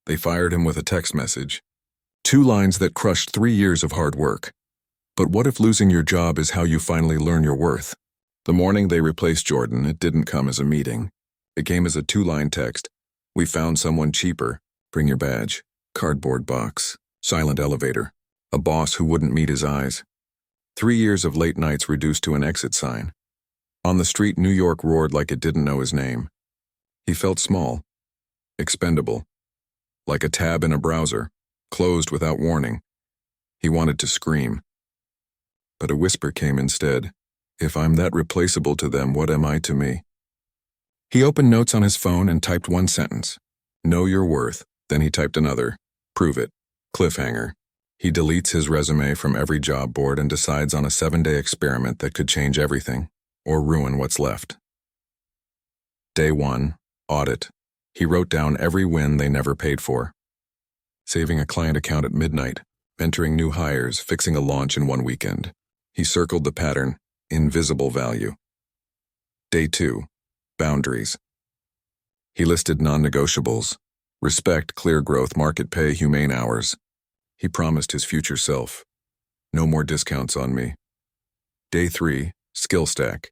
They fired him with a text message. 2 lines that crushed 3 years of hard work. But what if losing your job is how you finally learn your worth? The morning they replaced Jordan, it didn't come as a meeting. It came as a 2-line text. We found someone cheaper. Bring your badge. Cardboard box. Silent elevator. A boss who wouldn't meet his eyes. 3 years of late nights reduced to an exit sign. On the street, New York roared like it didn't know his name. He felt small. Expendable. Like a tab in a browser. Closed without warning. He wanted to scream. But a whisper came instead. If I'm that replaceable to them, what am I to me? He opened notes on his phone and typed 1 sentence. Know your worth. Then he typed another. Prove it. Cliffhanger. He deletes his resume from every job board and decides on a 7-day experiment that could change everything, or ruin what's left. Day 1. Audit. He wrote down every win they never paid for. Saving a client account at midnight, mentoring new hires, fixing a launch in 1 weekend. He circled the pattern, invisible value. Day 2. Boundaries. He listed non-negotiables. Respect, clear growth, market pay, humane hours. He promised his future self. No more discounts on me. Day 3. Skill stack.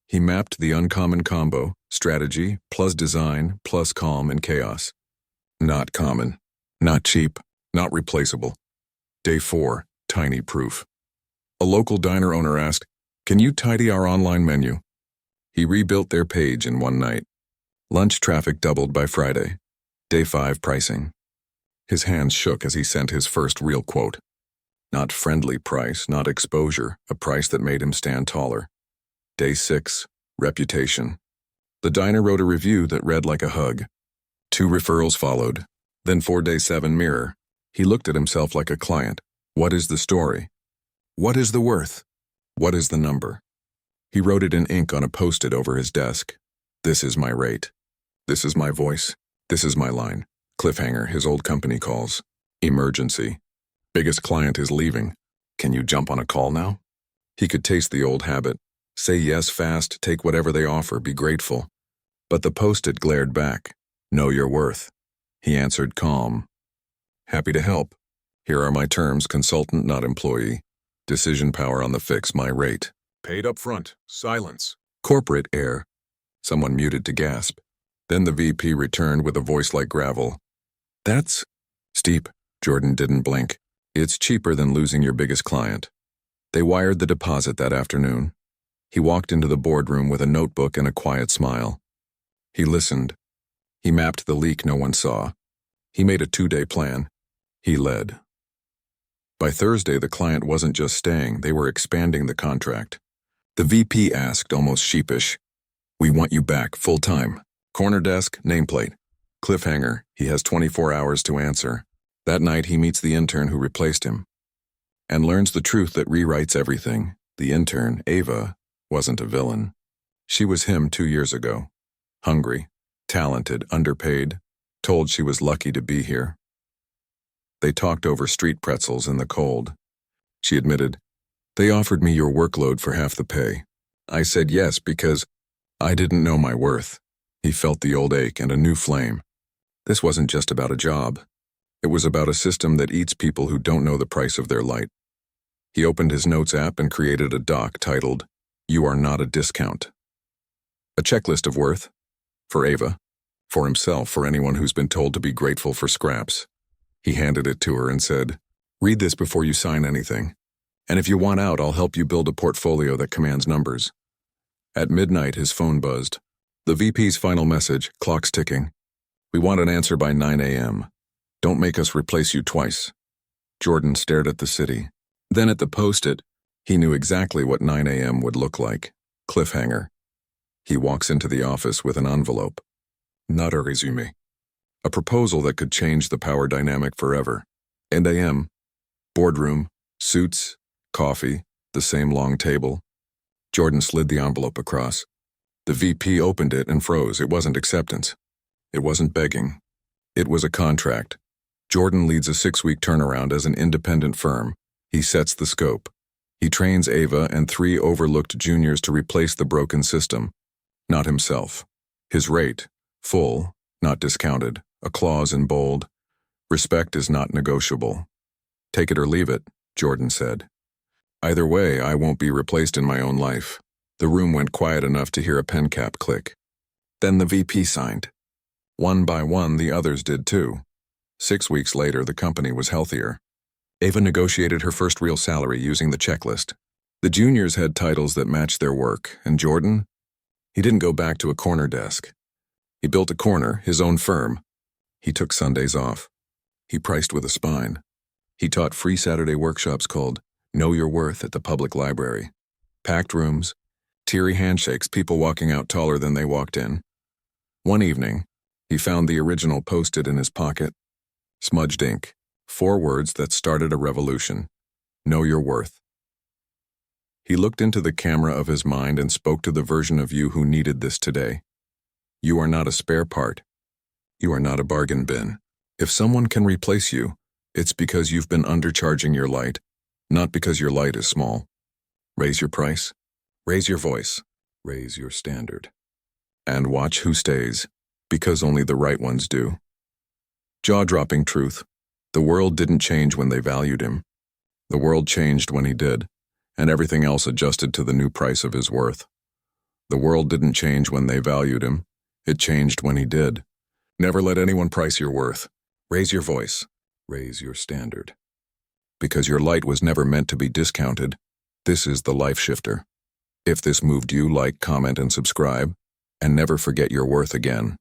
He mapped the uncommon combo, strategy, plus design, plus calm and chaos. Not common. Not cheap. Not replaceable. Day 4. Tiny proof. A local diner owner asked, "Can you tidy our online menu?" He rebuilt their page in 1 night. Lunch traffic doubled by Friday. Day 5. Pricing. His hands shook as he sent his first real quote. Not friendly price, not exposure, a price that made him stand taller. Day 6. Reputation. The diner wrote a review that read like a hug. 2 referrals followed. Then for day 7 mirror. He looked at himself like a client. What is the story? What is the worth? What is the number? He wrote it in ink on a post-it over his desk. This is my rate. This is my voice. This is my line. Cliffhanger, his old company calls. Emergency. Biggest client is leaving. Can you jump on a call now? He could taste the old habit. Say yes fast, take whatever they offer, be grateful. But the post-it glared back. Know your worth. He answered calm. Happy to help. Here are my terms, consultant, not employee. Decision power on the fix, my rate. Paid up front. Silence. Corporate air. Someone muted to gasp. Then the VP returned with a voice like gravel. That's steep. Jordan didn't blink. It's cheaper than losing your biggest client. They wired the deposit that afternoon. He walked into the boardroom with a notebook and a quiet smile. He listened. He mapped the leak no one saw. He made a 2-day plan. He led. By Thursday, the client wasn't just staying, they were expanding the contract. The VP asked, almost sheepish, "We want you back, full-time. Corner desk, nameplate. Cliffhanger, he has 24 hours to answer." That night, he meets the intern who replaced him and learns the truth that rewrites everything. The intern, Ava, wasn't a villain. She was him 2 years ago. Hungry, talented, underpaid, told she was lucky to be here. They talked over street pretzels in the cold. She admitted, "They offered me your workload for half the pay. I said yes because I didn't know my worth." He felt the old ache and a new flame. This wasn't just about a job. It was about a system that eats people who don't know the price of their light. He opened his notes app and created a doc titled, "You Are Not a Discount." A checklist of worth. For Ava. For himself, for anyone who's been told to be grateful for scraps. He handed it to her and said, "Read this before you sign anything. And if you want out, I'll help you build a portfolio that commands numbers." At midnight, his phone buzzed. The VP's final message, clock's ticking. "We want an answer by 9 a.m. Don't make us replace you twice." Jordan stared at the city. Then at the post-it, he knew exactly what 9 a.m. would look like. Cliffhanger. He walks into the office with an envelope. Not a resume. A proposal that could change the power dynamic forever. And a.m. Boardroom, suits, coffee, the same long table. Jordan slid the envelope across. The VP opened it and froze. It wasn't acceptance. It wasn't begging. It was a contract. Jordan leads a 6-week turnaround as an independent firm. He sets the scope. He trains Ava and 3 overlooked juniors to replace the broken system. Not himself. His rate, full, not discounted, a clause in bold. Respect is not negotiable. Take it or leave it, Jordan said. Either way, I won't be replaced in my own life. The room went quiet enough to hear a pen cap click. Then the VP signed. One by one, the others did too. 6 weeks later, the company was healthier. Ava negotiated her first real salary using the checklist. The juniors had titles that matched their work, and Jordan? He didn't go back to a corner desk. He built a corner, his own firm. He took Sundays off. He priced with a spine. He taught free Saturday workshops called Know Your Worth at the public library. Packed rooms, teary handshakes, people walking out taller than they walked in. One evening, he found the original post-it in his pocket. Smudged ink. 4 words that started a revolution. Know your worth. He looked into the camera of his mind and spoke to the version of you who needed this today. You are not a spare part. You are not a bargain bin. If someone can replace you, it's because you've been undercharging your light, not because your light is small. Raise your price. Raise your voice. Raise your standard. And watch who stays, because only the right ones do. Jaw-dropping truth. The world didn't change when they valued him. The world changed when he did, and everything else adjusted to the new price of his worth. The world didn't change when they valued him. It changed when he did. Never let anyone price your worth. Raise your voice. Raise your standard. Because your light was never meant to be discounted. This is the Life Shifter. If this moved you, like, comment, and subscribe, and never forget your worth again.